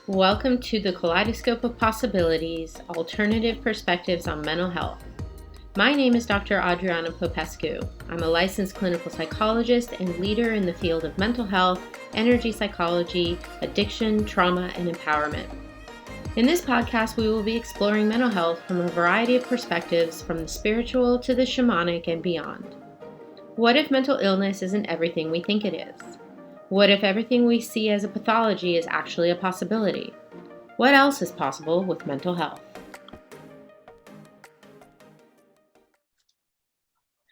Welcome to the Kaleidoscope of Possibilities, Alternative Perspectives on Mental Health. My name is Dr. Adriana Popescu. I'm a licensed clinical psychologist and leader in the field of mental health, energy psychology, addiction, trauma, and empowerment. In this podcast, we will be exploring mental health from a variety of perspectives, from the spiritual to the shamanic and beyond. What if mental illness isn't everything we think it is? What if everything we see as a pathology is actually a possibility? What else is possible with mental health?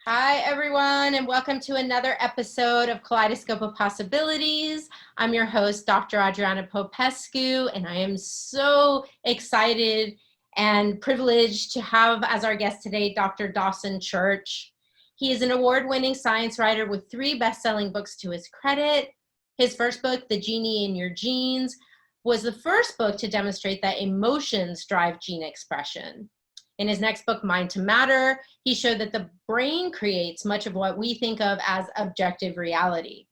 Hi, everyone, and welcome to another episode of Kaleidoscope of Possibilities. I'm your host, Dr. Adriana Popescu, and I am so excited and privileged to have as our guest today, Dr. Dawson Church. He is an award-winning science writer with 3 best-selling books to his credit. His first book, The Genie in Your Genes, was the first book to demonstrate that emotions drive gene expression. In his next book, Mind to Matter, he showed that the brain creates much of what we think of as objective reality.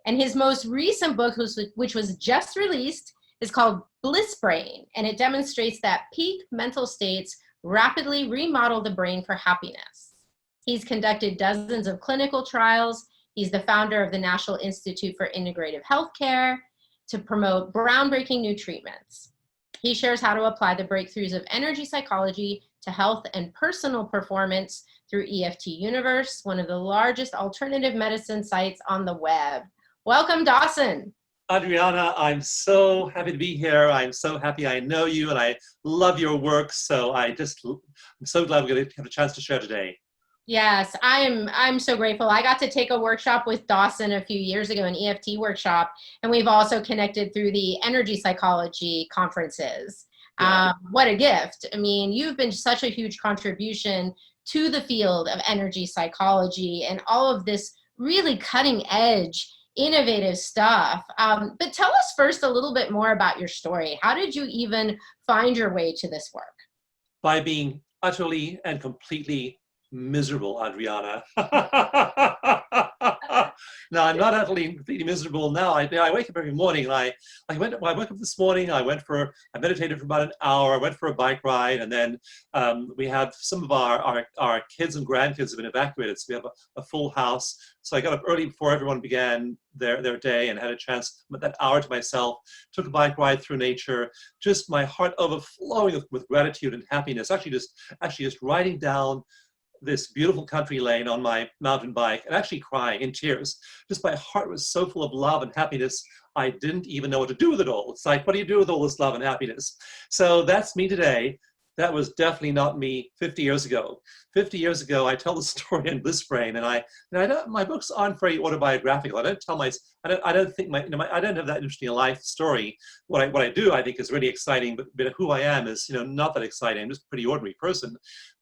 And his most recent book, which was just released, is called Bliss Brain, and it demonstrates that peak mental states rapidly remodel the brain for happiness. He's conducted dozens of clinical trials. He's the founder of the National Institute for Integrative Healthcare to promote groundbreaking new treatments. He shares how to apply the breakthroughs of energy psychology to health and personal performance through EFT Universe, one of the largest alternative medicine sites on the web. Welcome, Dawson. Adriana, I'm so happy to be here. I'm so happy I know you and I love your work. So I'm so glad we're going to have a chance to share today. Yes, I'm so grateful. I got to take a workshop with Dawson a few years ago, an EFT workshop, and we've also connected through the energy psychology conferences. Yeah. What a gift. I mean, you've been such a huge contribution to the field of energy psychology and all of this really cutting edge, innovative stuff. But tell us first a little bit more about your story. How did you even find your way to this work? By being utterly and completely miserable, Adriana. No, I'm not utterly completely miserable now. I wake up every morning and I woke up this morning, I meditated for about an hour, I went for a bike ride, and then we have some of our kids and grandkids have been evacuated, so we have a full house. So I got up early before everyone began their day and had a chance with that hour to myself, took a bike ride through nature, just my heart overflowing with gratitude and happiness, actually just riding down this beautiful country lane on my mountain bike and actually crying in tears. Just my heart was so full of love and happiness, I didn't even know what to do with it all. It's like, what do you do with all this love and happiness? So that's me today. That was definitely not me 50 years ago. 50 years ago, I tell the story in Bliss Brain, and my books aren't very autobiographical. I don't have that interesting a life story. What I do, I think, is really exciting, but who I am is, not that exciting. I'm just a pretty ordinary person.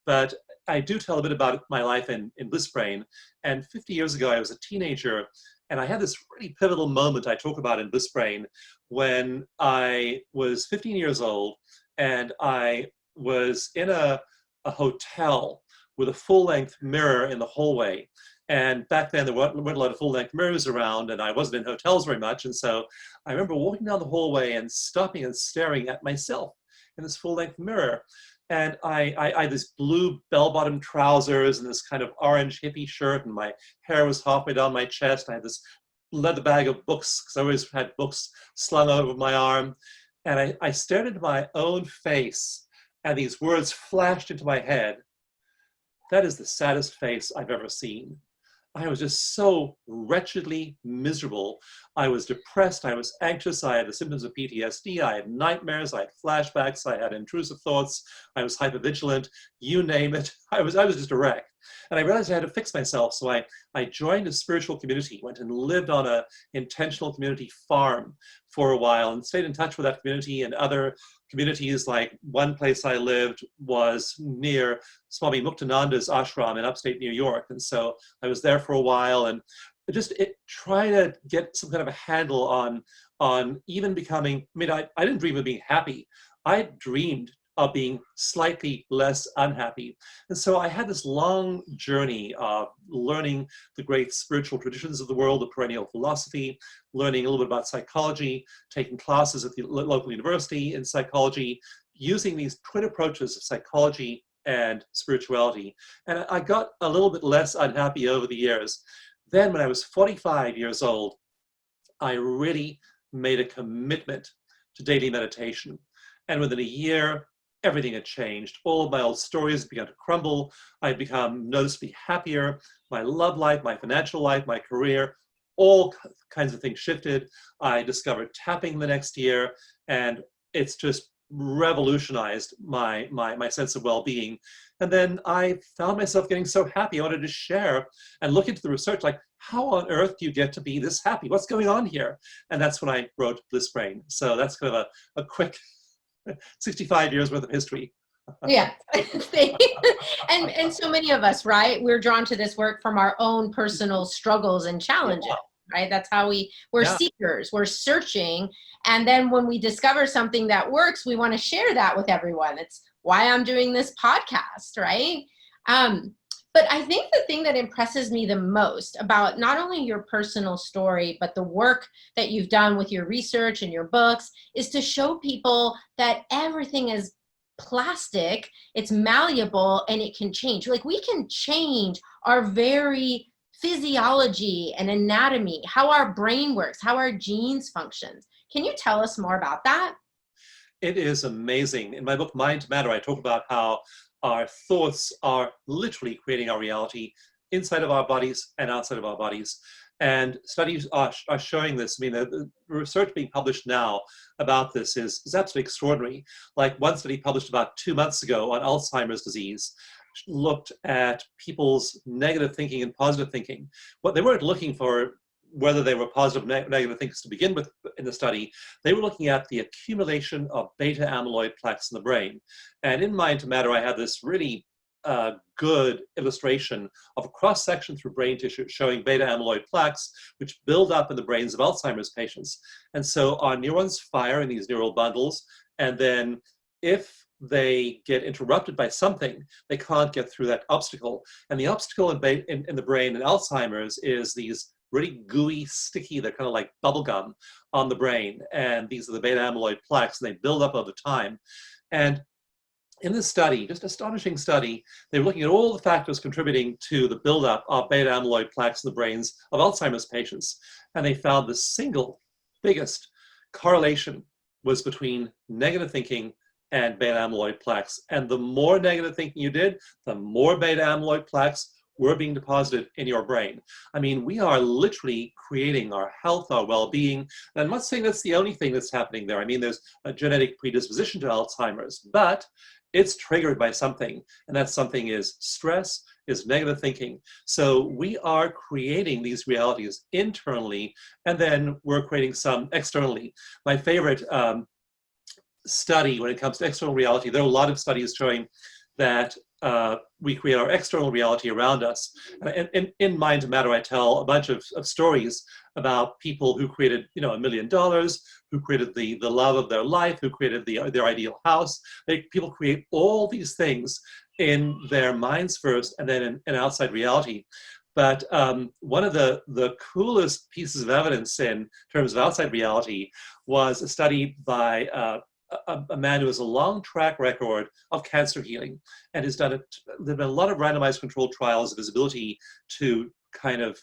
But I do tell a bit about my life in Bliss Brain. And 50 years ago, I was a teenager, and I had this really pivotal moment I talk about in Bliss Brain when I was 15 years old, and I was in a hotel with a full-length mirror in the hallway. And back then, there weren't a lot of full-length mirrors around, and I wasn't in hotels very much. And so I remember walking down the hallway and stopping and staring at myself in this full-length mirror. And I had this blue bell-bottom trousers and this kind of orange hippie shirt, and my hair was halfway down my chest. I had this leather bag of books, because I always had books slung over my arm. And I stared into my own face, and these words flashed into my head. That is the saddest face I've ever seen. I was just so wretchedly miserable. I was depressed, I was anxious, I had the symptoms of PTSD, I had nightmares, I had flashbacks, I had intrusive thoughts, I was hypervigilant, you name it. I was just a wreck. And I realized I had to fix myself, so I joined a spiritual community, went and lived on an intentional community farm for a while and stayed in touch with that community and other communities. Like one place I lived was near Swami Muktananda's ashram in upstate New York. And so I was there for a while and try to get some kind of a handle on even becoming, I didn't dream of being happy. I dreamed of being slightly less unhappy. And so I had this long journey of learning the great spiritual traditions of the world, the perennial philosophy, learning a little bit about psychology, taking classes at the local university in psychology, using these twin approaches of psychology and spirituality. And I got a little bit less unhappy over the years. Then when I was 45 years old, I really made a commitment to daily meditation. And within a year, everything had changed. All of my old stories began to crumble. I'd become noticeably happier. My love life, my financial life, my career, all kinds of things shifted. I discovered tapping the next year, and it's just revolutionized my sense of well-being. And then I found myself getting so happy. I wanted to share and look into the research, like, how on earth do you get to be this happy? What's going on here? And that's when I wrote Bliss Brain. So that's kind of a quick 65 years worth of history. Yeah. and so many of us, right? We're drawn to this work from our own personal struggles and challenges, right? That's how we're seekers, we're searching. And then when we discover something that works, we want to share that with everyone. It's why I'm doing this podcast, right? But I think the thing that impresses me the most about not only your personal story, but the work that you've done with your research and your books is to show people that everything is plastic, it's malleable, and it can change. Like, we can change our very physiology and anatomy, how our brain works, how our genes functions. Can you tell us more about that? It is amazing. In my book, Mind to Matter, I talk about how our thoughts are literally creating our reality inside of our bodies and outside of our bodies. And studies are showing this. I mean, the research being published now about this is absolutely extraordinary. Like, one study published about 2 months ago on Alzheimer's disease looked at people's negative thinking and positive thinking. What they weren't looking for, whether they were positive or negative thinkers to begin with in the study, they were looking at the accumulation of beta amyloid plaques in the brain. And in Mind to Matter, I had this really good illustration of a cross-section through brain tissue showing beta amyloid plaques, which build up in the brains of Alzheimer's patients. And so our neurons fire in these neural bundles, and then if they get interrupted by something, they can't get through that obstacle. And the obstacle in the brain in Alzheimer's is these really gooey, sticky, they're kind of like bubble gum on the brain. And these are the beta amyloid plaques, and they build up over time. And in this study, just astonishing study, they were looking at all the factors contributing to the buildup of beta amyloid plaques in the brains of Alzheimer's patients. And they found the single biggest correlation was between negative thinking and beta amyloid plaques. And the more negative thinking you did, the more beta amyloid plaques were being deposited in your brain. I mean, we are literally creating our health, our well-being. And I'm not saying that's the only thing that's happening there. I mean, there's a genetic predisposition to Alzheimer's, but it's triggered by something. And that something is stress, is negative thinking. So we are creating these realities internally, and then we're creating some externally. My favorite study when it comes to external reality, there are a lot of studies showing that we create our external reality around us. And in Mind to Matter, I tell a bunch of stories about people who created, $1 million, who created the love of their life, who created their ideal house. People create all these things in their minds first, and then in outside reality. But one of the coolest pieces of evidence in terms of outside reality was a study by a man who has a long track record of cancer healing and has done it. There have been a lot of randomized controlled trials of his ability to kind of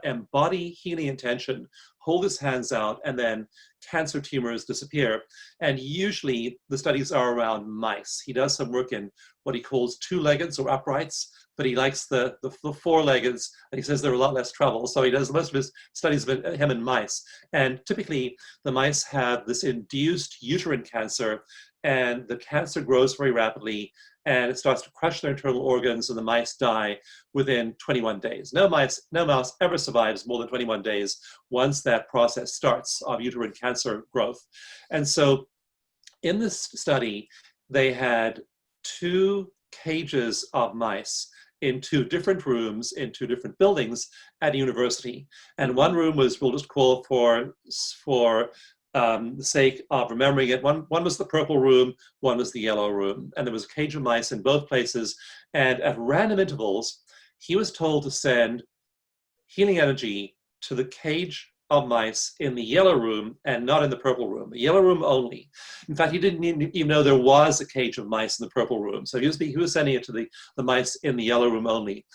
embody healing intention, hold his hands out, and then cancer tumors disappear. And usually the studies are around mice. He does some work in what he calls two-leggeds or uprights, but he likes the four-leggeds, and he says they're a lot less trouble. So he does most of his studies of him and mice. And typically the mice have this induced uterine cancer, and the cancer grows very rapidly, and it starts to crush their internal organs, and the mice die within 21 days. No mouse ever survives more than 21 days once that process starts of uterine cancer growth. And so in this study, they had 2 cages of mice in 2 different rooms in 2 different buildings at a university. And one room was, we'll just call for the sake of remembering it. One was the purple room, one was the yellow room, and there was a cage of mice in both places. And at random intervals, he was told to send healing energy to the cage of mice in the yellow room and not in the purple room, the yellow room only. In fact, he didn't even know there was a cage of mice in the purple room. So he was sending it to the mice in the yellow room only.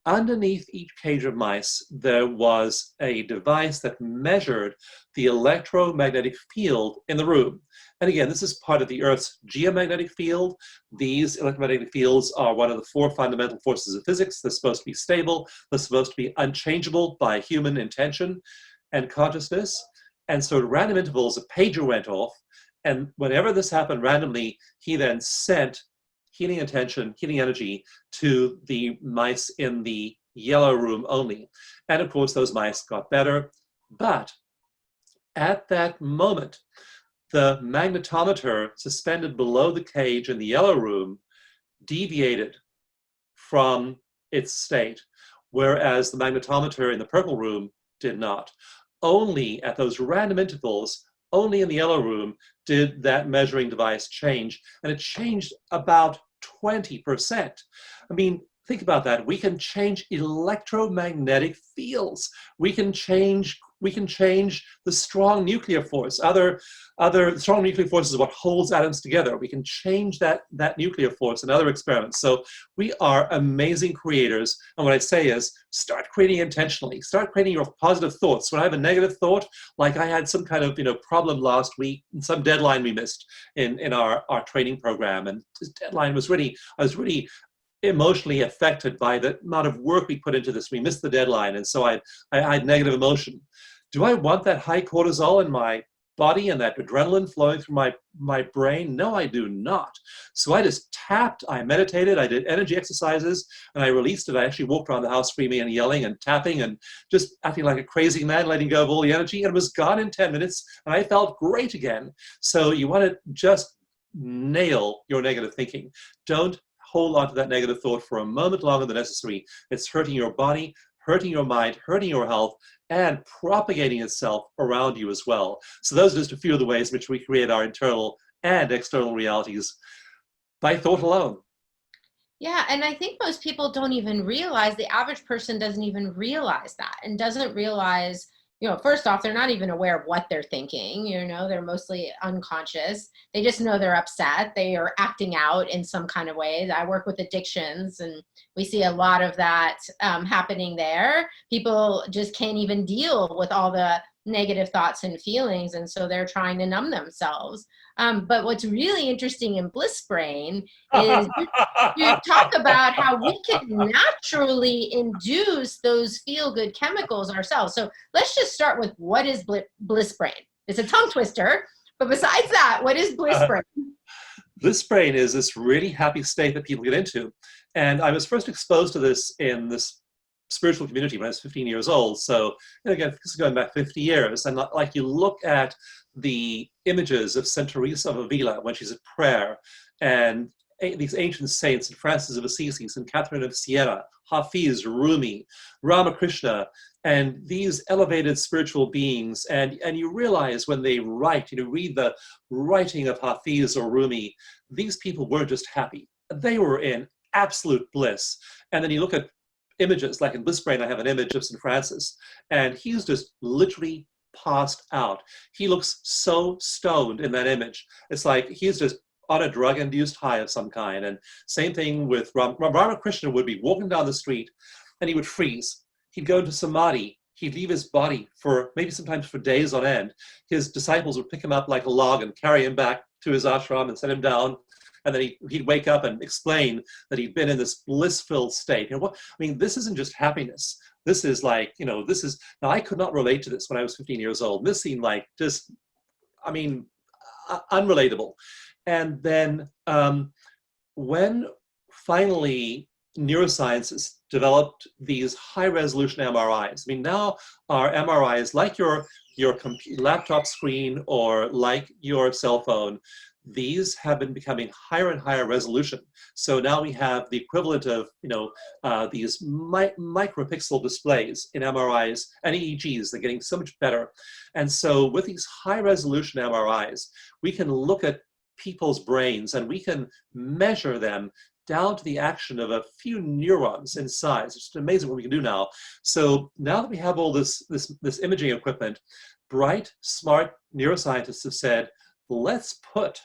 Underneath each cage of mice, there was a device that measured the electromagnetic field in the room. And again, this is part of the Earth's geomagnetic field. These electromagnetic fields are one of the 4 fundamental forces of physics. They're supposed to be stable. They're supposed to be unchangeable by human intention and consciousness. And so at random intervals, a pager went off. And whenever this happened randomly, he then sent healing attention, healing energy to the mice in the yellow room only. And of course, those mice got better. But at that moment, the magnetometer suspended below the cage in the yellow room deviated from its state, whereas the magnetometer in the purple room did not. Only at those random intervals, only in the yellow room did that measuring device change, and it changed about 20%. I mean, think about that. We can change electromagnetic fields. We can change the strong nuclear force. Other strong nuclear force is what holds atoms together. We can change that nuclear force in other experiments. So we are amazing creators. And what I say is, start creating intentionally. Start creating your positive thoughts. When I have a negative thought, like I had some kind of problem last week, some deadline we missed in our training program, and this deadline I was really emotionally affected by the amount of work we put into this. We missed the deadline, and so I had negative emotion. Do I want that high cortisol in my body and that adrenaline flowing through my brain? No, I do not. So I just tapped, I meditated, I did energy exercises, and I released it. I actually walked around the house screaming and yelling and tapping and just acting like a crazy man, letting go of all the energy, and it was gone in 10 minutes, and I felt great again. So you want to just nail your negative thinking. Don't hold on to that negative thought for a moment longer than necessary. It's hurting your body, hurting your mind, hurting your health, and propagating itself around you as well. So those are just a few of the ways in which we create our internal and external realities by thought alone. Yeah, and I think most people don't even realize, the average person doesn't even realize that, and doesn't realize, first off, they're not even aware of what they're thinking. They're mostly unconscious. They just know they're upset. They are acting out in some kind of way. I work with addictions, and we see a lot of that happening there. People just can't even deal with all the negative thoughts and feelings, and so they're trying to numb themselves. But what's really interesting in Bliss Brain is you talk about how we can naturally induce those feel-good chemicals ourselves. So let's just start with, what is Bliss Brain? It's a tongue twister, but besides that, what is Bliss Brain? Bliss Brain is this really happy state that people get into. And I was first exposed to this in this spiritual community when I was 15 years old. So, again, this is going back 50 years. And like, you look at the images of Saint Teresa of Avila when she's at prayer, and these ancient saints, St. Francis of Assisi, St. Catherine of Siena, Hafiz, Rumi, Ramakrishna, and these elevated spiritual beings, and you realize when they write, read the writing of Hafiz or Rumi, these people weren't just happy. They were in absolute bliss. And then you look at images, like in Bliss Brain, I have an image of St. Francis, and he's just literally passed out. He looks so stoned in that image. It's like he's just on a drug-induced high of some kind. And same thing with Ramakrishna would be walking down the street, and he would freeze. He'd go into samadhi. He'd leave his body for maybe sometimes for days on end. His disciples would pick him up like a log and carry him back to his ashram and set him down. And then he'd wake up and explain that he'd been in this blissful state. This isn't just happiness. This is like, now I could not relate to this when I was 15 years old. This seemed like just, unrelatable. And then when finally neuroscience developed these high-resolution MRIs. Now our MRIs, like your laptop screen or like your cell phone, these have been becoming higher and higher resolution. So now we have the equivalent of, these micropixel displays in MRIs and EEGs. They're getting so much better. And so with these high resolution MRIs, we can look at people's brains and we can measure them down to the action of a few neurons in size. It's just amazing what we can do now. So now that we have all this imaging equipment, bright, smart neuroscientists have said, let's put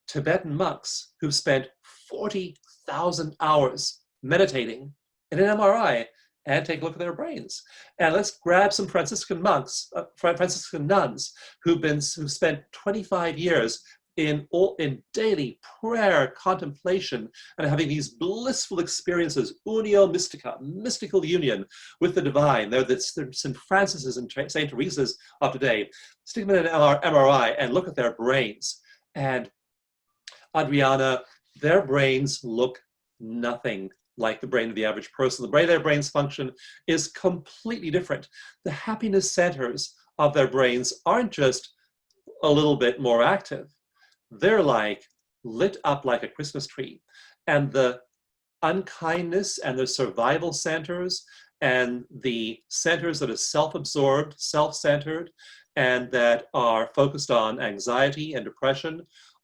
Tibetan monks who've spent 40,000 hours meditating in an MRI and take a look at their brains. And let's grab some Franciscan monks, Franciscan nuns who've spent 25 years in daily prayer, contemplation, and having these blissful experiences, unio mystica, mystical union with the divine. They're St. Francis's and St. Teresa's of today. Stick them in an MRI and look at their brains. And Adriana, their brains look nothing like the brain of the average person. The way their brains function is completely different. The happiness centers of their brains aren't just a little bit more active. They're like lit up like a Christmas tree. And the unkindness and the survival centers and the centers that are self-absorbed, self-centered, and that are focused on anxiety and depression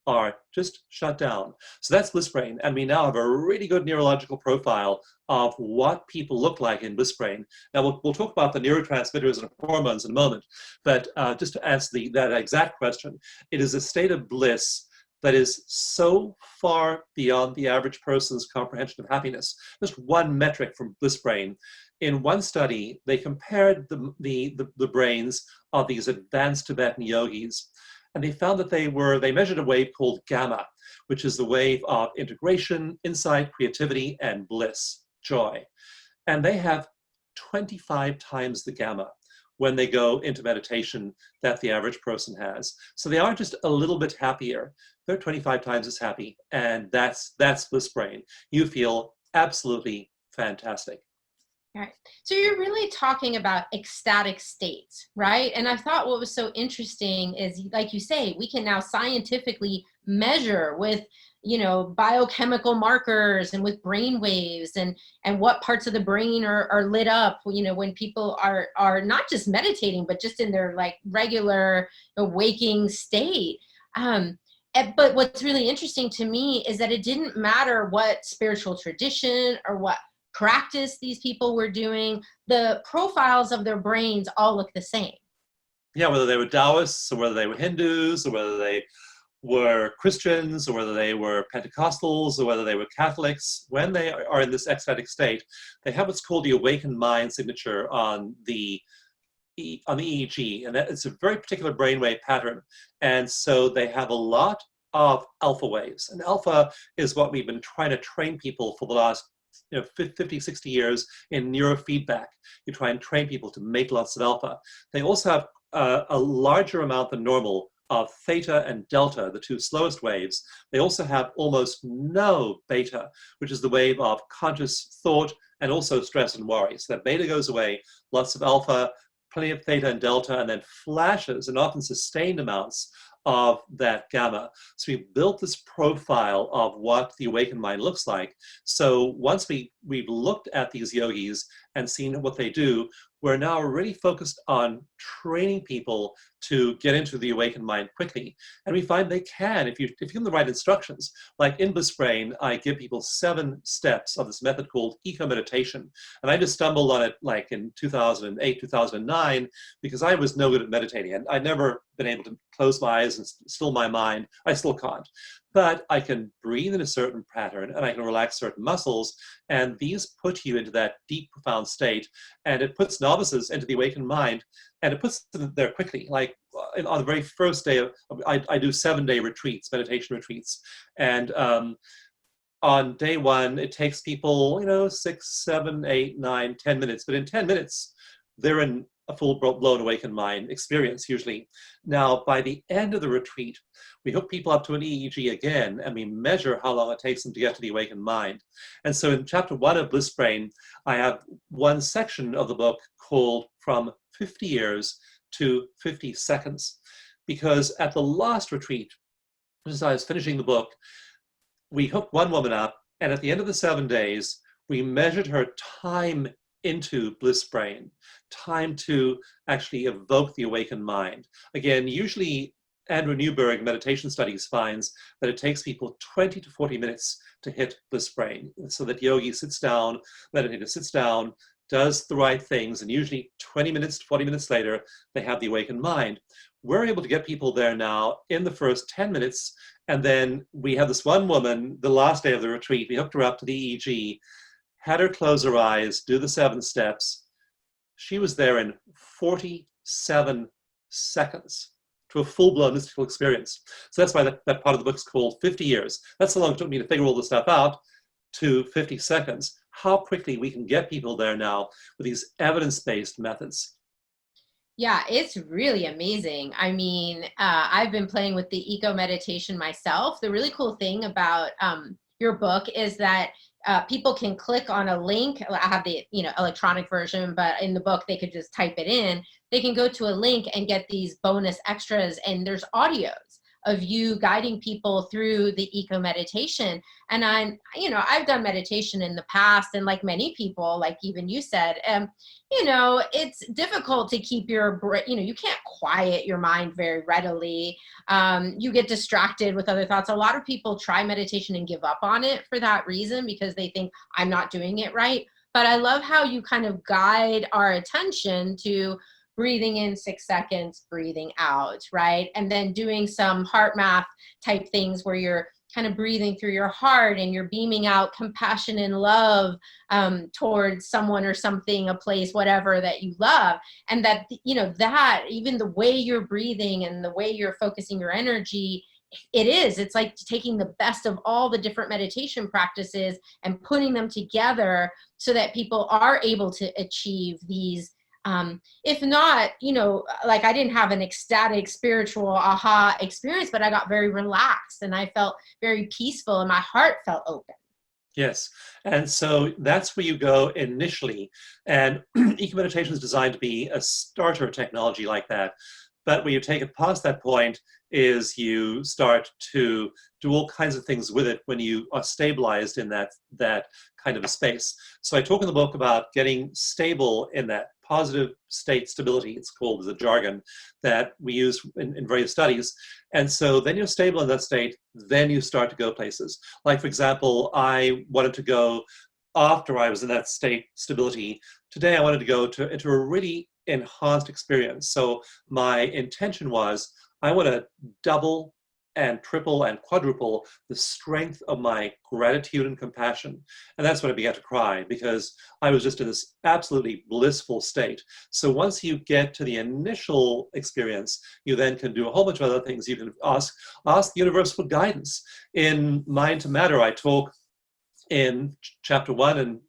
are just shut down. So that's Bliss Brain. And we now have a really good neurological profile of what people look like in Bliss Brain. Now we'll talk about the neurotransmitters and hormones in a moment, but just to answer that exact question, it is a state of bliss that is so far beyond the average person's comprehension of happiness. Just one metric from Bliss Brain. In one study, they compared the brains of these advanced Tibetan yogis, and they found that they measured a wave called gamma, which is the wave of integration, insight, creativity, and bliss, joy. And they have 25 times the gamma when they go into meditation that the average person has. So they aren't just a little bit happier, they're 25 times as happy. And that's Bliss Brain. You feel absolutely fantastic. All right. So you're really talking about ecstatic states, right? And I thought what was so interesting is, like you say, we can now scientifically measure with, biochemical markers and with brain waves and what parts of the brain are lit up, when people are not just meditating, but just in their like regular waking state. But what's really interesting to me is that it didn't matter what spiritual tradition or what practice these people were doing, the profiles of their brains all look the same. Yeah, whether they were Taoists or whether they were Hindus or whether they were Christians or whether they were Pentecostals or whether they were Catholics, when they are in this ecstatic state, they have what's called the awakened mind signature on the EEG, and that it's a very particular brainwave pattern. And so they have a lot of alpha waves. And alpha is what we've been trying to train people for the last 50, 60 years in neurofeedback. You try and train people to make lots of alpha. They also have a larger amount than normal of theta and delta, the two slowest waves. They also have almost no beta, which is the wave of conscious thought and also stress and worry. So that beta goes away, lots of alpha, plenty of theta and delta, and then flashes and often sustained amounts of that gamma. So we built this profile of what the awakened mind looks like. So once we've looked at these yogis and seen what they do, we're now really focused on training people to get into the awakened mind quickly. And we find they can, if you give them the right instructions. Like in Bliss Brain, I give people 7 steps of this method called eco-meditation. And I just stumbled on it like in 2008, 2009, because I was no good at meditating. And I'd never been able to close my eyes and still my mind. I still can't. But I can breathe in a certain pattern and I can relax certain muscles, and these put you into that deep, profound state, and it puts novices into the awakened mind, and it puts them there quickly. Like on the very first day, I do 7-day retreats, meditation retreats, and on day 1, it takes people, 6, 7, 8, 9, 10 minutes, but in 10 minutes, they're in a full-blown awakened mind experience usually. Now, by the end of the retreat, we hook people up to an EEG again, and we measure how long it takes them to get to the awakened mind. And so in chapter 1 of Bliss Brain, I have one section of the book called From 50 Years to 50 Seconds, because at the last retreat, as I was finishing the book, we hooked one woman up, and at the end of the 7 days, we measured her time into Bliss Brain, time to actually evoke the awakened mind. Again, usually Andrew Newberg meditation studies finds that it takes people 20 to 40 minutes to hit Bliss Brain. So that yogi sits down, meditator sits down, does the right things, and usually 20 minutes to 40 minutes later, they have the awakened mind. We're able to get people there now in the first 10 minutes. And then we have this one woman, the last day of the retreat, we hooked her up to the EEG, had her close her eyes, do the 7 steps. She was there in 47 seconds to a full-blown mystical experience. So that's why that part of the book is called 50 years. That's how long it took me to figure all this stuff out, to 50 seconds. How quickly we can get people there now with these evidence-based methods. Yeah, it's really amazing. I mean, I've been playing with the eco meditation myself. The really cool thing about your book is that people can click on a link. I have the electronic version, but in the book they could just type it in. They can go to a link and get these bonus extras, and there's audios of you guiding people through the eco meditation. And I've done meditation in the past, and like many people, like even you said, it's difficult to keep your, you can't quiet your mind very readily. You get distracted with other thoughts. A lot of people try meditation and give up on it for that reason, because they think I'm not doing it right. But I love how you kind of guide our attention to breathing in 6 seconds, breathing out, right? And then doing some heart math type things where you're kind of breathing through your heart and you're beaming out compassion and love towards someone or something, a place, whatever that you love. And that, that even the way you're breathing and the way you're focusing your energy, it's like taking the best of all the different meditation practices and putting them together so that people are able to achieve these. If not, like I didn't have an ecstatic spiritual aha experience, but I got very relaxed and I felt very peaceful and my heart felt open. Yes. And so that's where you go initially. And eco meditation is designed to be a starter technology like that. But when you take it past that point is you start to do all kinds of things with it when you are stabilized in that kind of a space. So I talk in the book about getting stable in that positive state stability, it's called as a jargon that we use in various studies. And so then you're stable in that state, then you start to go places. Like, for example, I wanted to go after I was in that state stability. Today I wanted to go into a really enhanced experience. So my intention was I want to double and triple and quadruple the strength of my gratitude and compassion. And that's when I began to cry, because I was just in this absolutely blissful state. So once you get to the initial experience, you then can do a whole bunch of other things. You can ask the universe for guidance. In Mind to Matter, I talk in chapter 1 and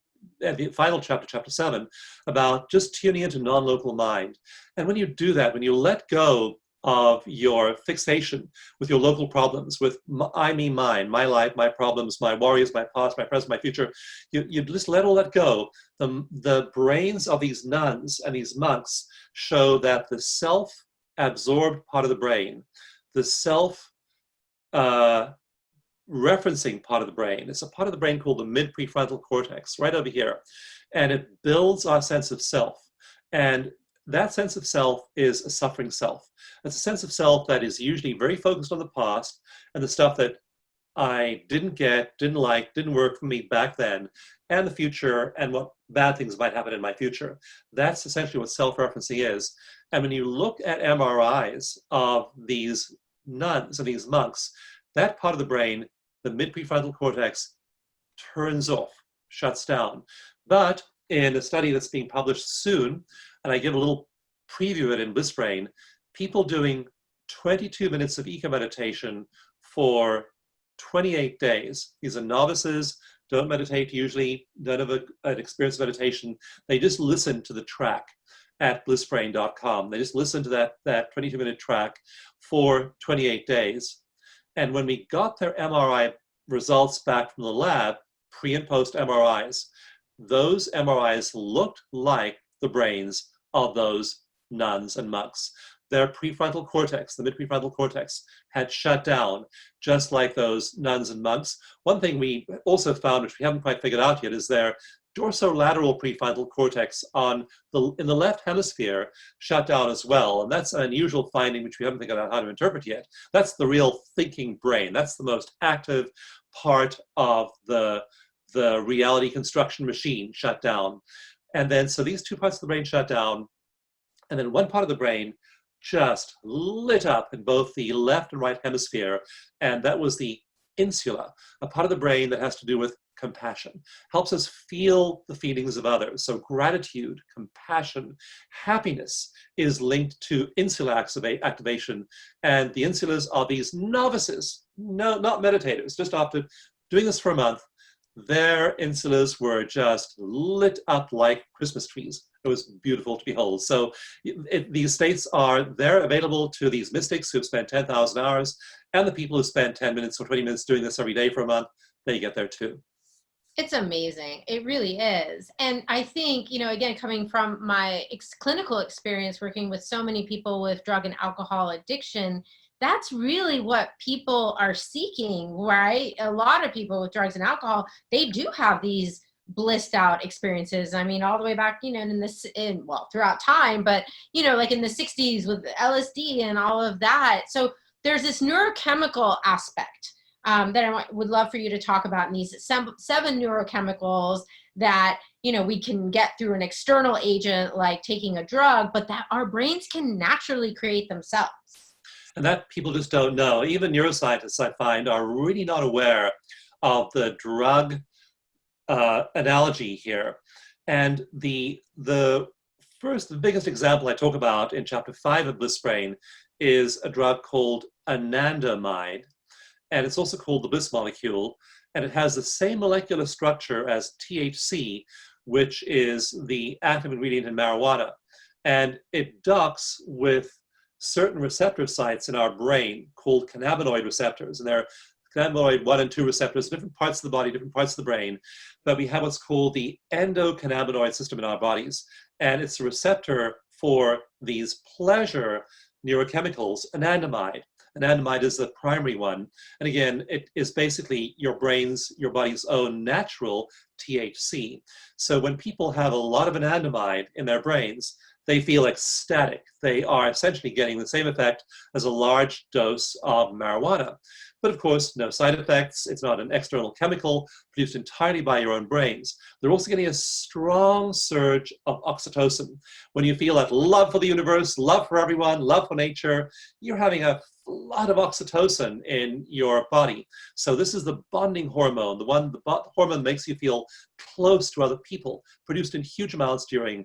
at the final chapter, chapter 7, about just tuning into non-local mind. And when you do that, when you let go of your fixation with your local problems, with I, me, mine, my life, my problems, my worries, my past, my present, my future, you just let all that go. The brains of these nuns and these monks show that the self-absorbed part of the brain, the referencing part of the brain. It's a part of the brain called the mid-prefrontal cortex, right over here. And it builds our sense of self. And that sense of self is a suffering self. It's a sense of self that is usually very focused on the past and the stuff that I didn't get, didn't like, didn't work for me back then, and the future, and what bad things might happen in my future. That's essentially what self-referencing is. And when you look at MRIs of these nuns and these monks, that part of the brain, the mid-prefrontal cortex, turns off, shuts down. But in a study that's being published soon, and I give a little preview of it in Bliss Brain, people doing 22 minutes of eco meditation for 28 days. These are novices, don't meditate usually, don't have an experience of meditation. They just listen to the track at blissbrain.com. They just listen to that 22-minute track for 28 days. And when we got their MRI results back from the lab, pre and post MRIs, those MRIs looked like the brains of those nuns and monks. their prefrontal cortex, the mid-prefrontal cortex, had shut down, just like those nuns and monks. One thing we also found, which we haven't quite figured out yet, is their dorsolateral prefrontal cortex in the left hemisphere shut down as well. And that's an unusual finding, which we haven't figured out how to interpret yet. That's the real thinking brain. That's the most active part of the reality construction machine shut down. And then, so these two parts of the brain shut down, and then one part of the brain just lit up in both the left and right hemisphere, and that was the insula, a part of the brain that has to do with compassion, helps us feel the feelings of others. So gratitude, compassion, happiness is linked to insula activation, and the insulas are these novices, no, not meditators, just after doing this for a month, their insulas were just lit up like Christmas trees. It was beautiful to behold. So these states they're available to these mystics who've spent 10,000 hours, and the people who spend 10 minutes or 20 minutes doing this every day for a month, they get there too. It's amazing. It really is. And I think, again, coming from my clinical experience working with so many people with drug and alcohol addiction, that's really what people are seeking, right? A lot of people with drugs and alcohol, they do have these blissed out experiences. I mean, all the way back, throughout time, but, like in the 60s with LSD and all of that. So there's this neurochemical aspect that I would love for you to talk about in these seven neurochemicals that, we can get through an external agent like taking a drug, but that our brains can naturally create themselves. And that people just don't know. Even neuroscientists, I find, are really not aware of the drug analogy here. And the biggest example I talk about in chapter 5 of Bliss Brain is a drug called anandamide. And it's also called the Bliss molecule. And it has the same molecular structure as THC, which is the active ingredient in marijuana. And it docks with certain receptor sites in our brain called cannabinoid receptors. And there are cannabinoid 1 and 2 receptors, different parts of the body, different parts of the brain. But we have what's called the endocannabinoid system in our bodies. And it's a receptor for these pleasure neurochemicals, anandamide. Anandamide is the primary one. And again, it is basically your body's own natural THC. So when people have a lot of anandamide in their brains, they feel ecstatic. They are essentially getting the same effect as a large dose of marijuana. But of course, no side effects. It's not an external chemical produced entirely by your own brains. They're also getting a strong surge of oxytocin. When you feel that love for the universe, love for everyone, love for nature, you're having a lot of oxytocin in your body. So this is the bonding hormone, the hormone that makes you feel close to other people, produced in huge amounts during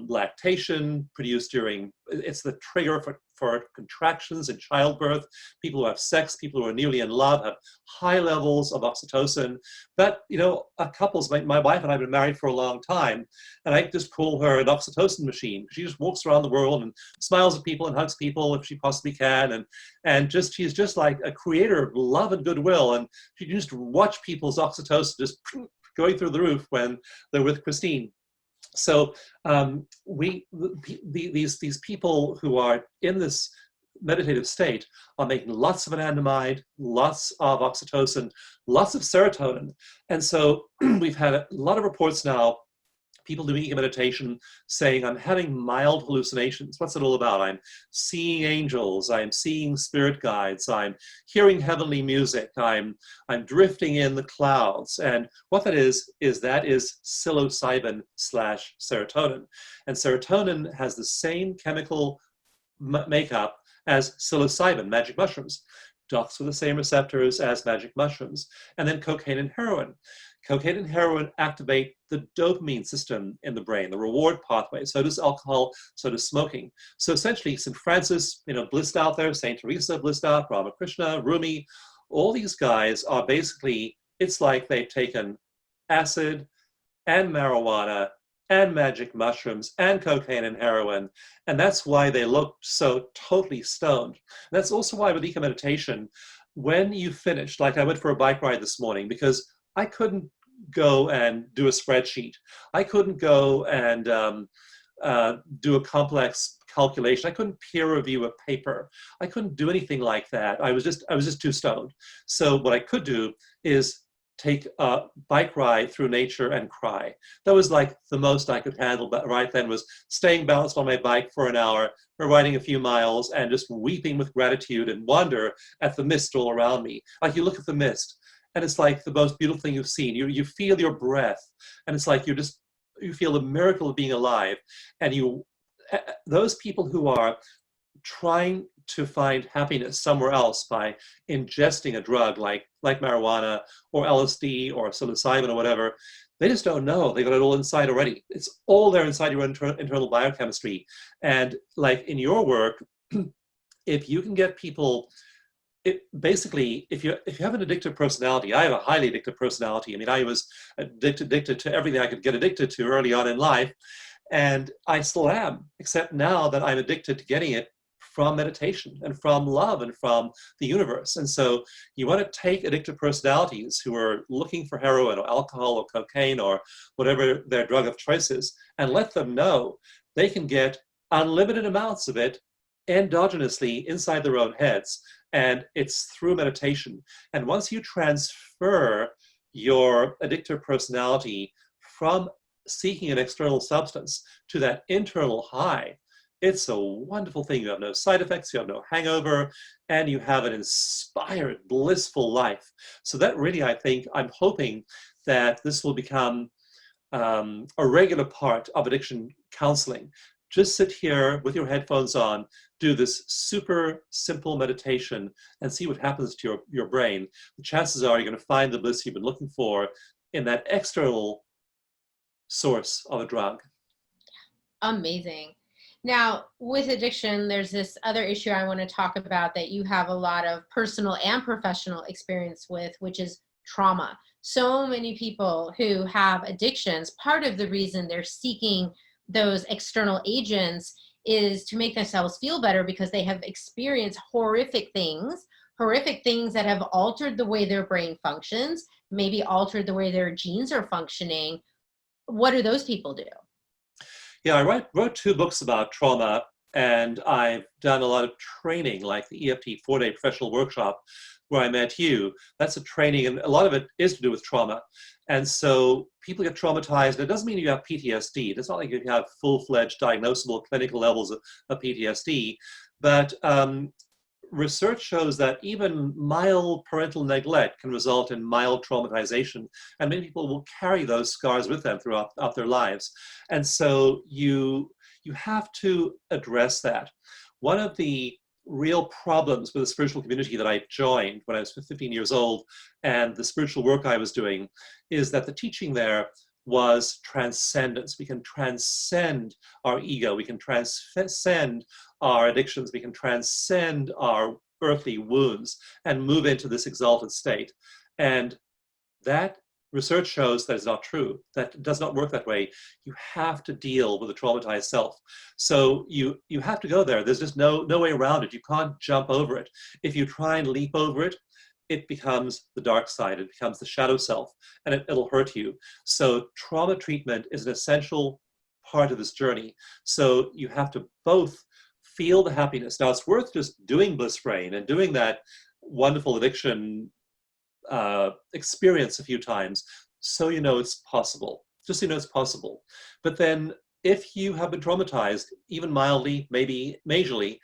lactation, it's the trigger for contractions in childbirth. People who have sex, people who are newly in love have high levels of oxytocin. But, my wife and I have been married for a long time, and I just call her an oxytocin machine. She just walks around the world and smiles at people and hugs people if she possibly can. And she's just like a creator of love and goodwill. And she can just watch people's oxytocin just going through the roof when they're with Christine. So these people who are in this meditative state are making lots of anandamide, lots of oxytocin, lots of serotonin. And so we've had a lot of reports now, people doing meditation saying, I'm having mild hallucinations. What's it all about? I'm seeing angels, I'm seeing spirit guides, I'm hearing heavenly music, I'm drifting in the clouds. And what that is psilocybin / serotonin. And serotonin has the same chemical makeup as psilocybin, magic mushrooms. Docks with the same receptors as magic mushrooms. And then cocaine and heroin. Cocaine and heroin activate the dopamine system in the brain, the reward pathway. So does alcohol, so does smoking. So essentially, St. Francis, blissed out there, St. Teresa blissed out, Ramakrishna, Rumi, all these guys are basically, it's like they've taken acid and marijuana and magic mushrooms and cocaine and heroin. And that's why they look so totally stoned. And that's also why with eco meditation, when you finish, like I went for a bike ride this morning because I couldn't go and do a spreadsheet. I couldn't go and do a complex calculation. I couldn't peer review a paper. I couldn't do anything like that. I was just too stoned. So what I could do is take a bike ride through nature and cry. That was like the most I could handle. But right then was staying balanced on my bike for an hour, or riding a few miles, and just weeping with gratitude and wonder at the mist all around me. Like, you look at the mist, and it's like the most beautiful thing you've seen. You feel your breath, and it's like you feel the miracle of being alive. And those people who are trying to find happiness somewhere else by ingesting a drug like marijuana or LSD or psilocybin or whatever, they just don't know. They got it all inside already. It's all there inside your internal biochemistry. And like in your work, if you can get people, basically, if you have an addictive personality, I have a highly addictive personality. I mean, I was addicted to everything I could get addicted to early on in life, and I still am, except now that I'm addicted to getting it from meditation and from love and from the universe. And so you want to take addictive personalities who are looking for heroin or alcohol or cocaine or whatever their drug of choice is, and let them know they can get unlimited amounts of it endogenously inside their own heads. And it's through meditation. And once you transfer your addictive personality from seeking an external substance to that internal high, it's a wonderful thing. You have no side effects, you have no hangover, and you have an inspired, blissful life. So that really, I think, I'm hoping that this will become a regular part of addiction counseling. Just sit here with your headphones on, do this super simple meditation, and see what happens to your brain. The chances are you're going to find the bliss you've been looking for in that external source of a drug. Amazing. Now, with addiction, there's this other issue I want to talk about that you have a lot of personal and professional experience with, which is trauma. So many people who have addictions, part of the reason they're seeking those external agents is to make themselves feel better because they have experienced horrific things that have altered the way their brain functions, maybe altered the way their genes are functioning. What do those people do? Yeah, I wrote 2 books about trauma, and I've done a lot of training, like the EFT 4-day professional workshop where I met you. That's a training, and a lot of it is to do with trauma. And so people get traumatized, and it doesn't mean you have PTSD. It's not like you have full-fledged diagnosable clinical levels of PTSD, but research shows that even mild parental neglect can result in mild traumatization, and many people will carry those scars with them throughout their lives. And so you have to address that. One of the real problems with the spiritual community that I joined when I was 15 years old, and the spiritual work I was doing, is that the teaching there was transcendence. We can transcend our ego. We can transcend our addictions. We can transcend our earthly wounds and move into this exalted state. And that research shows that is not true. That does not work that way. You have to deal with the traumatized self. So you have to go there. There's just no way around it. You can't jump over it. If you try and leap over it, it becomes the dark side. It becomes the shadow self, and it'll hurt you. So trauma treatment is an essential part of this journey. So you have to both feel the happiness. Now, it's worth just doing Bliss Brain and doing that wonderful addiction experience a few times, so you know it's possible. Just so you know it's possible. But then, if you have been traumatized, even mildly, maybe majorly,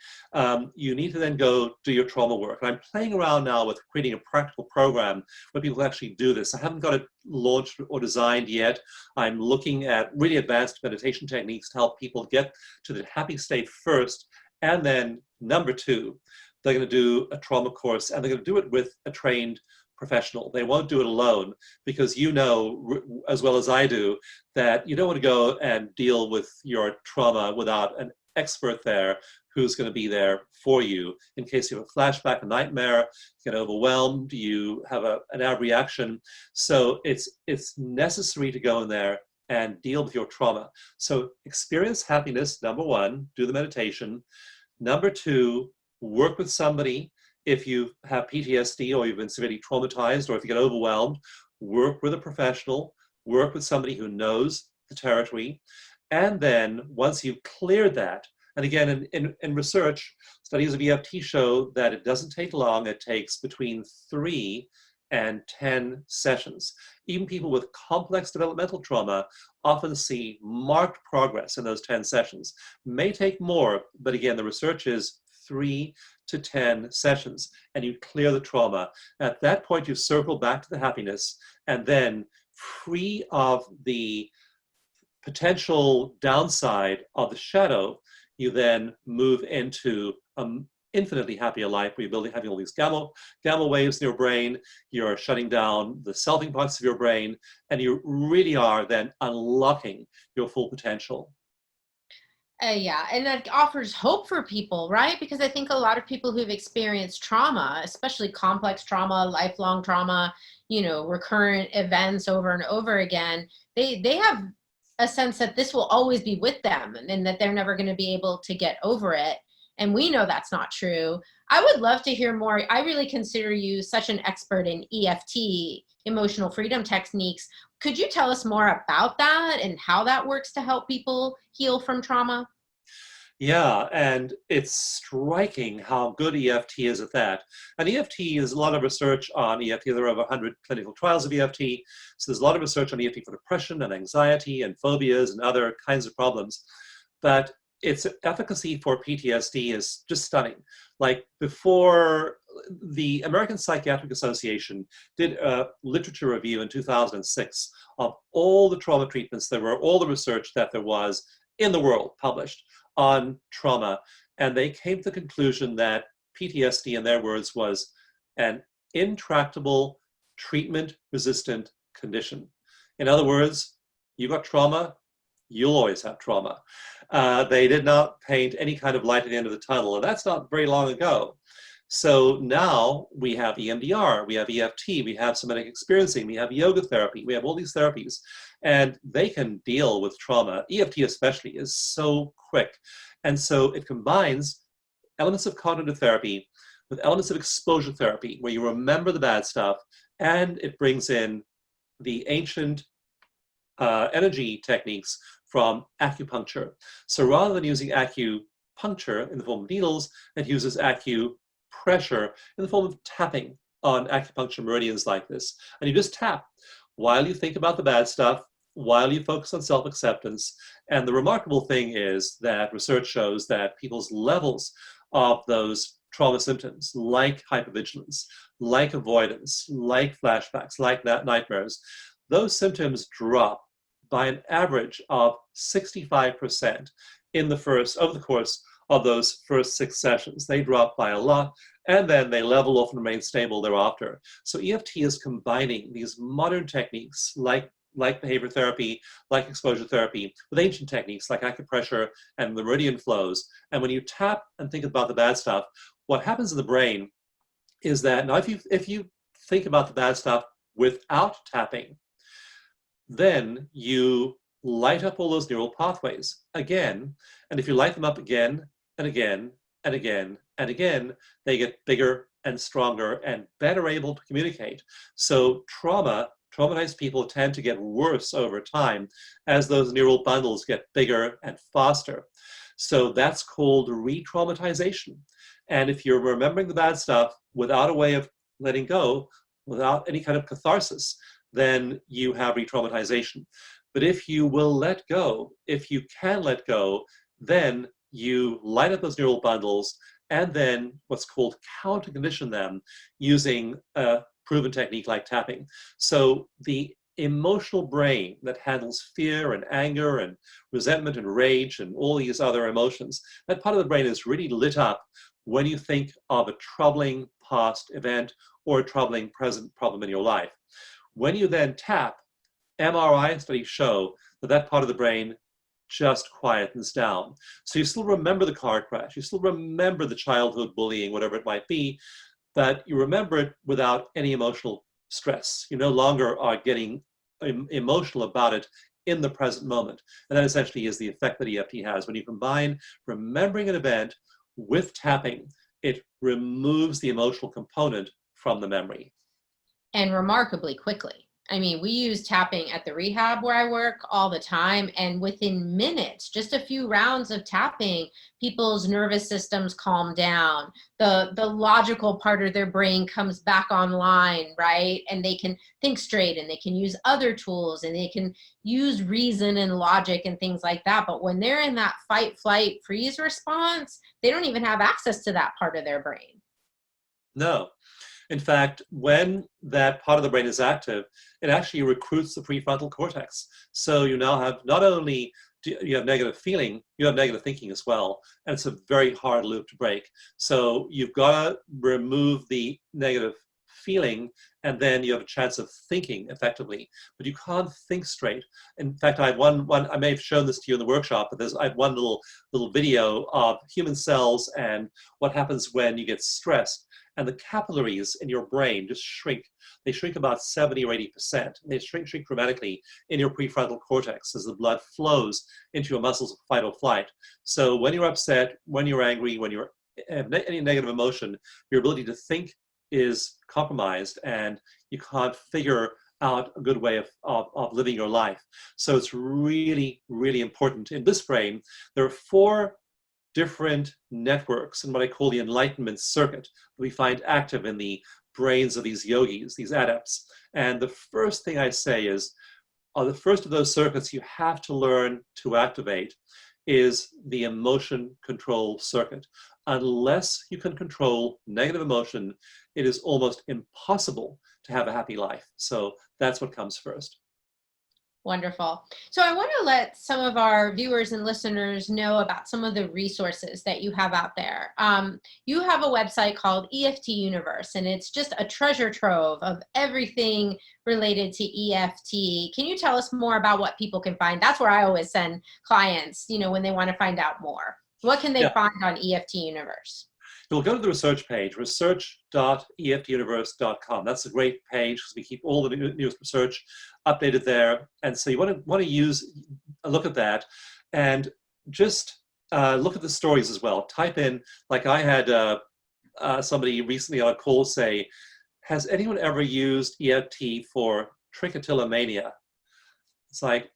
you need to then go do your trauma work. And I'm playing around now with creating a practical program where people actually do this. I haven't got it launched or designed yet. I'm looking at really advanced meditation techniques to help people get to the happy state first. And then number 2, they're going to do a trauma course, and they're going to do it with a trained professional. They won't do it alone, because you know as well as I do that you don't want to go and deal with your trauma without an expert there who's going to be there for you in case you have a flashback, a nightmare, you get overwhelmed, you have an ab reaction. So it's necessary to go in there and deal with your trauma. So experience happiness, number 1, do the meditation. Number 2, work with somebody. If you have PTSD or you've been severely traumatized, or if you get overwhelmed, work with a professional, work with somebody who knows the territory. And then once you've cleared that, And again, in research, studies of EFT show that it doesn't take long. It takes between 3 and 10 sessions. Even people with complex developmental trauma often see marked progress in those 10 sessions. May take more, but again, the research is 3 to 10 sessions, and you clear the trauma. At that point, you circle back to the happiness, and then free of the potential downside of the shadow, you then move into an infinitely happier life where you're having all these gamma waves in your brain, you're shutting down the selfing parts of your brain, and you really are then unlocking your full potential. Yeah, and that offers hope for people, right? Because I think a lot of people who've experienced trauma, especially complex trauma, lifelong trauma, recurrent events over and over again, they have a sense that this will always be with them and that they're never going to be able to get over it. And we know that's not true. I would love to hear more. I really consider you such an expert in EFT, emotional freedom techniques. Could you tell us more about that and how that works to help people heal from trauma? Yeah, and it's striking how good EFT is at that. And EFT is a lot of research on EFT. There are over 100 clinical trials of EFT. So there's a lot of research on EFT for depression and anxiety and phobias and other kinds of problems. But its efficacy for PTSD is just stunning. Like before, the American Psychiatric Association did a literature review in 2006 of all the trauma treatments there were, all the research that there was in the world published on trauma, and they came to the conclusion that PTSD, in their words, was an intractable, treatment-resistant condition. In other words, you got trauma, you'll always have trauma. They did not paint any kind of light at the end of the tunnel, and that's not very long ago. So now we have EMDR, we have EFT, we have somatic experiencing, we have yoga therapy, we have all these therapies, and they can deal with trauma. EFT especially is so quick. And so it combines elements of cognitive therapy with elements of exposure therapy, where you remember the bad stuff, and it brings in the ancient energy techniques from acupuncture. So rather than using acupuncture in the form of needles, it uses acupressure in the form of tapping on acupuncture meridians like this. And you just tap while you think about the bad stuff, while you focus on self-acceptance. And the remarkable thing is that research shows that people's levels of those trauma symptoms, like hypervigilance, like avoidance, like flashbacks, like nightmares, those symptoms drop by an average of 65% over the course of those first 6 sessions. They drop by a lot, and then they level off and remain stable thereafter. So EFT is combining these modern techniques like behavior therapy, like exposure therapy, with ancient techniques like acupressure and the meridian flows. And when you tap and think about the bad stuff, what happens in the brain is that, now if you think about the bad stuff without tapping, then you light up all those neural pathways again. And if you light them up again and again and again and again, they get bigger and stronger and better able to communicate. So traumatized people tend to get worse over time as those neural bundles get bigger and faster. So that's called re-traumatization. And if you're remembering the bad stuff without a way of letting go, without any kind of catharsis, then you have re-traumatization. But if you will let go, if you can let go, then you light up those neural bundles and then what's called counter-condition them using a proven technique like tapping. So the emotional brain that handles fear and anger and resentment and rage and all these other emotions, that part of the brain is really lit up when you think of a troubling past event or a troubling present problem in your life. When you then tap, MRI studies show that that part of the brain just quietens down. So you still remember the car crash, you still remember the childhood bullying, whatever it might be, but you remember it without any emotional stress. You no longer are getting emotional about it in the present moment. And that essentially is the effect that EFT has. When you combine remembering an event with tapping, it removes the emotional component from the memory. And remarkably quickly. I mean, we use tapping at the rehab where I work all the time. And within minutes, just a few rounds of tapping, people's nervous systems calm down. The logical part of their brain comes back online, right? And they can think straight, and they can use other tools, and they can use reason and logic and things like that. But when they're in that fight, flight, freeze response, they don't even have access to that part of their brain. No. In fact, when that part of the brain is active, it actually recruits the prefrontal cortex. So you now have not only do you have negative feeling, you have negative thinking as well. And it's a very hard loop to break. So you've got to remove the negative feeling, and then you have a chance of thinking effectively. But you can't think straight. In fact, I have one I may have shown this to you in the workshop, but I have one little video of human cells and what happens when you get stressed. And the capillaries in your brain just shrink. They shrink about 70 or 80%. They shrink dramatically in your prefrontal cortex as the blood flows into your muscles of fight or flight. So when you're upset, when you're angry, when you have any negative emotion, your ability to think is compromised, and you can't figure out a good way of living your life. So it's really, really important. In Bliss Brain, there are 4 different networks in what I call the enlightenment circuit that we find active in the brains of these yogis, these adepts. And the first thing I say is, the first of those circuits you have to learn to activate is the emotion control circuit. Unless you can control negative emotion, it is almost impossible to have a happy life. So that's what comes first. Wonderful. So I want to let some of our viewers and listeners know about some of the resources that you have out there. You have a website called EFT Universe, and it's just a treasure trove of everything related to EFT. Can you tell us more about what people can find? That's where I always send clients, when they want to find out more. What can they find on EFT Universe? You'll go to the research page, research.eftuniverse.com. That's a great page because we keep all the newest research updated there. And so you want to use a look at that, and just look at the stories as well. Type in, like I had somebody recently on a call say, has anyone ever used EFT for trichotillomania? It's like,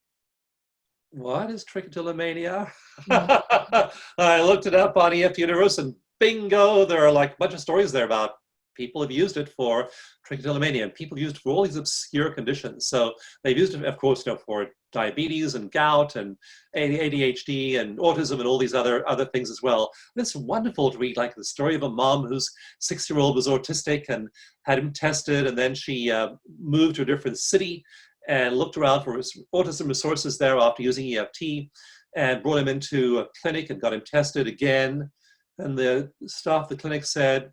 what is trichotillomania? I looked it up on EFT Universe, and bingo, there are like a bunch of stories there about people have used it for trichotillomania, and people used it for all these obscure conditions. So they've used it, of course, for diabetes and gout and ADHD and autism and all these other things as well. And it's wonderful to read, like the story of a mom whose 6-year-old was autistic and had him tested, and then she moved to a different city and looked around for autism resources there after using EFT, and brought him into a clinic and got him tested again. And the staff of the clinic said,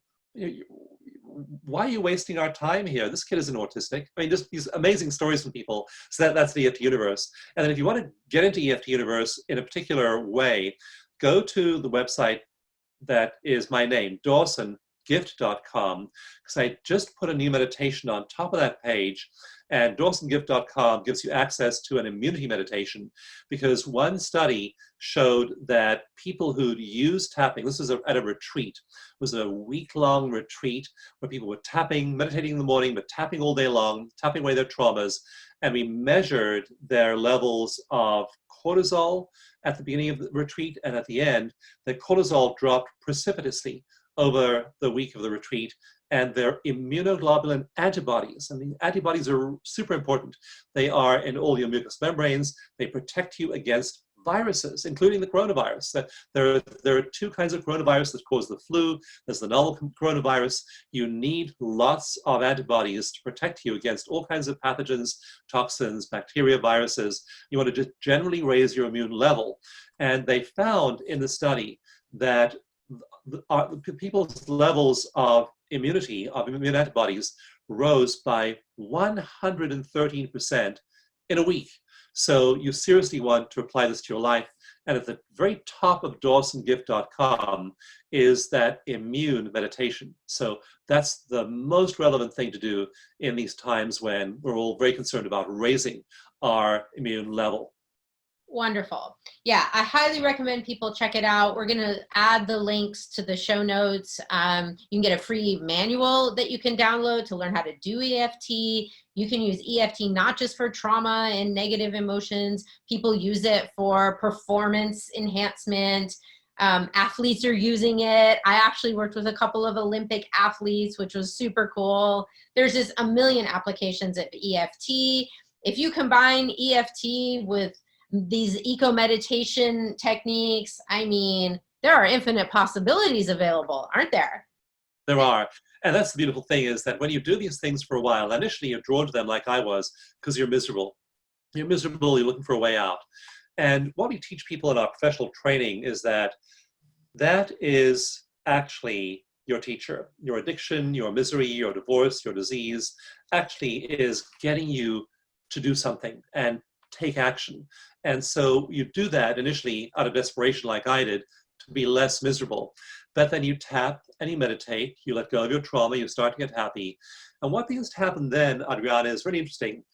why are you wasting our time here? This kid isn't autistic. I mean, just these amazing stories from people. So that's the EFT Universe. And then if you want to get into EFT Universe in a particular way, go to the website that is my name, DawsonGift.com, because I just put a new meditation on top of that page. And DawsonGift.com gives you access to an immunity meditation, because one study showed that people who'd used tapping, this was at a retreat, it was a week-long retreat where people were tapping, meditating in the morning, but tapping all day long, tapping away their traumas. And we measured their levels of cortisol at the beginning of the retreat, and at the end, the cortisol dropped precipitously over the week of the retreat, and their immunoglobulin antibodies. And the antibodies are super important. They are in all your mucous membranes. They protect you against viruses, including the coronavirus. There are 2 kinds of coronavirus that cause the flu. There's the novel coronavirus. You need lots of antibodies to protect you against all kinds of pathogens, toxins, bacteria, viruses. You want to just generally raise your immune level. And they found in the study that people's levels of immunity, of immune antibodies, rose by 113% in a week. So you seriously want to apply this to your life. And at the very top of DawsonGift.com is that immune meditation. So that's the most relevant thing to do in these times when we're all very concerned about raising our immune level. Wonderful. Yeah, I highly recommend people check it out. We're going to add the links to the show notes. You can get a free manual that you can download to learn how to do EFT. You can use EFT not just for trauma and negative emotions. People use it for performance enhancement. Athletes are using it. I actually worked with a couple of Olympic athletes, which was super cool. There's just a million applications of EFT. If you combine EFT with these eco meditation techniques, I mean, there are infinite possibilities available, aren't there? There are. And that's the beautiful thing, is that when you do these things for a while, initially you're drawn to them like I was, because you're miserable. You're miserable, you're looking for a way out. And what we teach people in our professional training is that that is actually your teacher. Your addiction, your misery, your divorce, your disease actually is getting you to do something and take action. And so you do that initially out of desperation, like I did, to be less miserable. But then you tap and you meditate, you let go of your trauma, you start to get happy. And what begins to happen then, Adriana, is really interesting.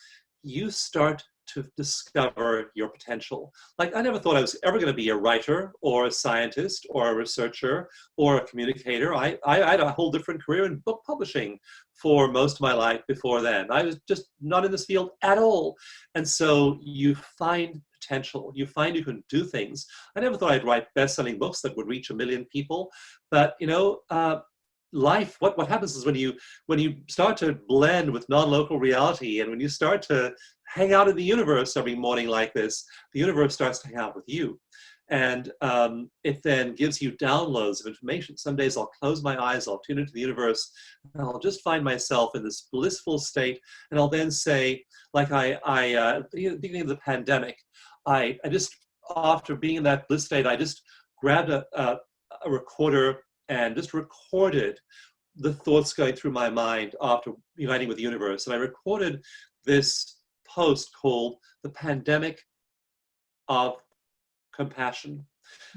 You start to discover your potential. Like, I never thought I was ever going to be a writer or a scientist or a researcher or a communicator. I had a whole different career in book publishing for most of my life before then. I was just not in this field at all. And so you find potential. You find you can do things. I never thought I'd write best-selling books that would reach 1 million people. But, life, what happens is when you start to blend with non-local reality, and when you start to hang out in the universe every morning like this, the universe starts to hang out with you. And it then gives you downloads of information. Some days I'll close my eyes, I'll tune into the universe, and I'll just find myself in this blissful state. And I'll then say, like at the beginning of the pandemic, I just, after being in that bliss state, I just grabbed a recorder and just recorded the thoughts going through my mind after uniting with the universe. And I recorded this post called The Pandemic of Compassion,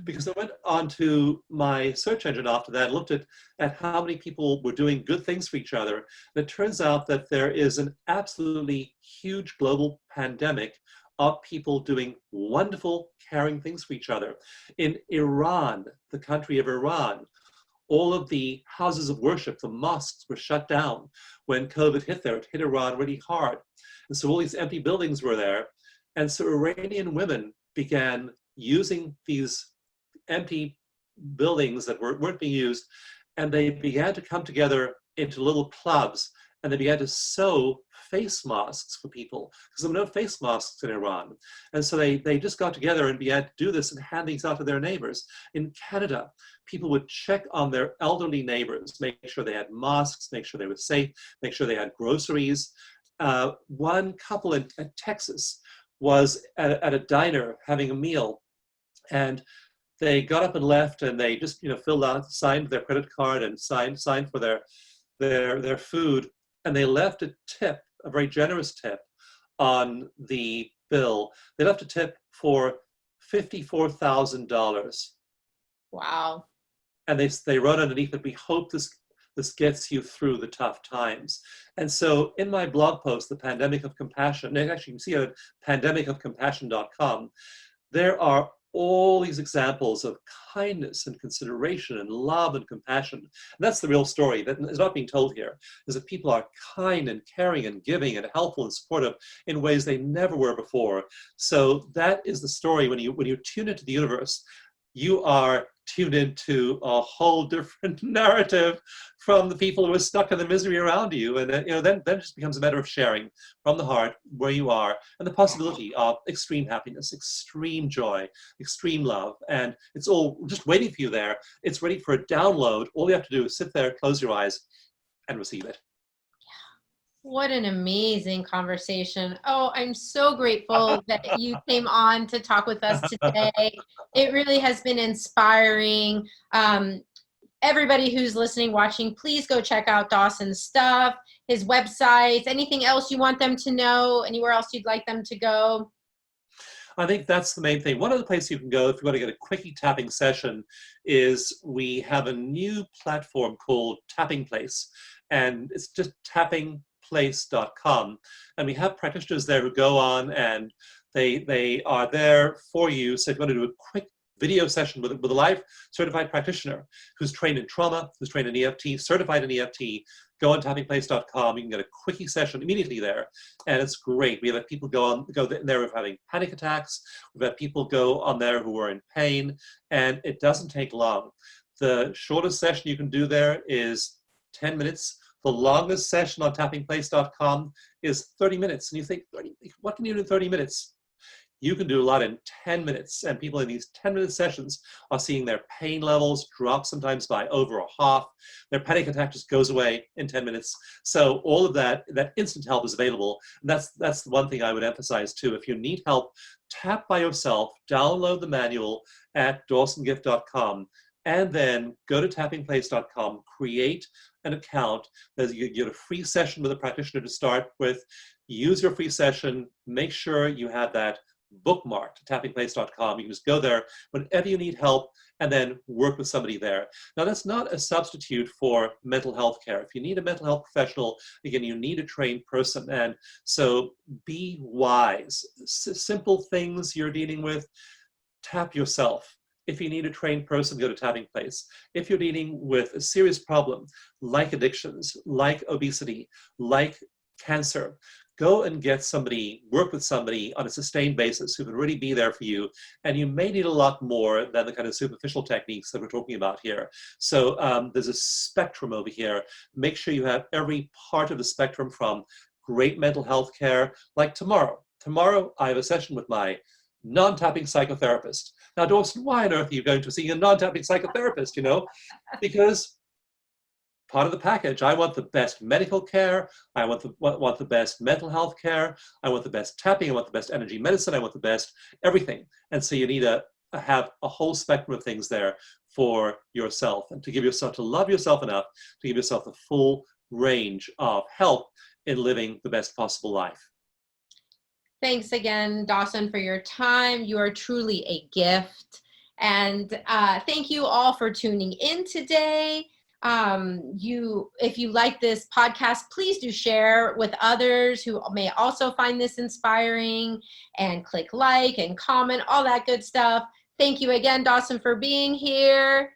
because I went onto my search engine after that and looked at how many people were doing good things for each other. And it turns out that there is an absolutely huge global pandemic of people doing wonderful, caring things for each other. In Iran, the country of Iran, all of the houses of worship, the mosques, were shut down when COVID hit there. It hit Iran really hard. And so all these empty buildings were there. And so Iranian women began using these empty buildings that weren't being used, and they began to come together into little clubs, and they began to sew face masks for people, because there were no face masks in Iran. And so they just got together and began to do this and hand these out to their neighbors. In Canada, people would check on their elderly neighbors, make sure they had masks, make sure they were safe, make sure they had groceries. One couple in Texas was at a diner having a meal, and they got up and left, and they just filled out, signed their credit card and signed for their food, and they left a tip, a very generous tip, on the bill. They left a tip for $54,000. Wow. And they wrote underneath it, "We hope this gets you through the tough times." And so in my blog post, The Pandemic of Compassion, and actually you can see it at pandemicofcompassion.com, there are all these examples of kindness and consideration and love and compassion. And that's the real story that is not being told here, is that people are kind and caring and giving and helpful and supportive in ways they never were before. So that is the story. When you tune into the universe, you are tuned into a whole different narrative from the people who are stuck in the misery around you. And then it just becomes a matter of sharing from the heart where you are, and the possibility of extreme happiness, extreme joy, extreme love. And it's all just waiting for you there. It's ready for a download. All you have to do is sit there, close your eyes, and receive it. What an amazing conversation. Oh, I'm so grateful that you came on to talk with us today. It really has been inspiring. Everybody who's listening, watching, please go check out Dawson's stuff, his websites, anything else you want them to know, anywhere else you'd like them to go. I think that's the main thing. One other place you can go if you want to get a quickie tapping session is we have a new platform called Tapping Place, and it's just tappingplace.com. And we have practitioners there who go on and They are there for you. So if you want to do a quick video session with a live certified practitioner who's trained in trauma, who's trained in EFT, certified in EFT, go on tappingplace.com. You can get a quickie session immediately there, and it's great. We have had people go there with having panic attacks. We've had people go on there who are in pain, and it doesn't take long. The shortest session you can do there is 10 minutes. The longest session on tappingplace.com is 30 minutes. And you think, what can you do in 30 minutes? You can do a lot in 10 minutes, and people in these 10-minute sessions are seeing their pain levels drop sometimes by over a half. Their panic attack just goes away in 10 minutes. So all of that instant help is available. And that's the one thing I would emphasize too. If you need help, tap by yourself, download the manual at dawsongift.com, and then go to tappingplace.com, create an account. You get a free session with a practitioner to start with. Use your free session. Make sure you have that bookmarked, tappingplace.com. You can just go there whenever you need help and then work with somebody there. Now, that's not a substitute for mental health care. If you need a mental health professional, again, you need a trained person. And so be wise. Simple things you're dealing with, tap yourself. If you need a trained person, go to Tapping Place. If you're dealing with a serious problem like addictions, like obesity, like cancer, go and get somebody, work with somebody on a sustained basis who can really be there for you. And you may need a lot more than the kind of superficial techniques that we're talking about here. So there's a spectrum over here. Make sure you have every part of the spectrum, from great mental health care, like tomorrow. Tomorrow, I have a session with my non-tapping psychotherapist. Now, Dawson, why on earth are you going to see a non-tapping psychotherapist, Because part of the package, I want the best medical care, I want the best mental health care, I want the best tapping, I want the best energy medicine, I want the best everything. And so you need to have a whole spectrum of things there for yourself, and to love yourself enough to give yourself the full range of help in living the best possible life. Thanks again, Dawson, for your time. You are truly a gift. And thank you all for tuning in today. If you like this podcast, please do share with others who may also find this inspiring, and click like and comment, all that good stuff. Thank you again, Dawson, for being here.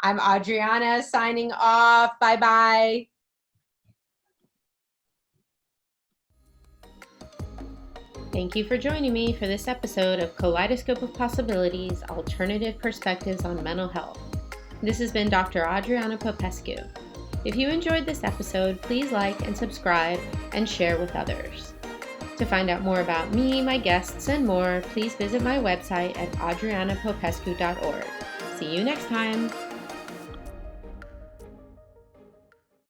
I'm Adriana signing off. Bye-bye. Thank you for joining me for this episode of Kaleidoscope of Possibilities, Alternative Perspectives on Mental Health. This has been Dr. Adriana Popescu. If you enjoyed this episode, please like and subscribe and share with others. To find out more about me, my guests, and more, please visit my website at adrianapopescu.org. See you next time.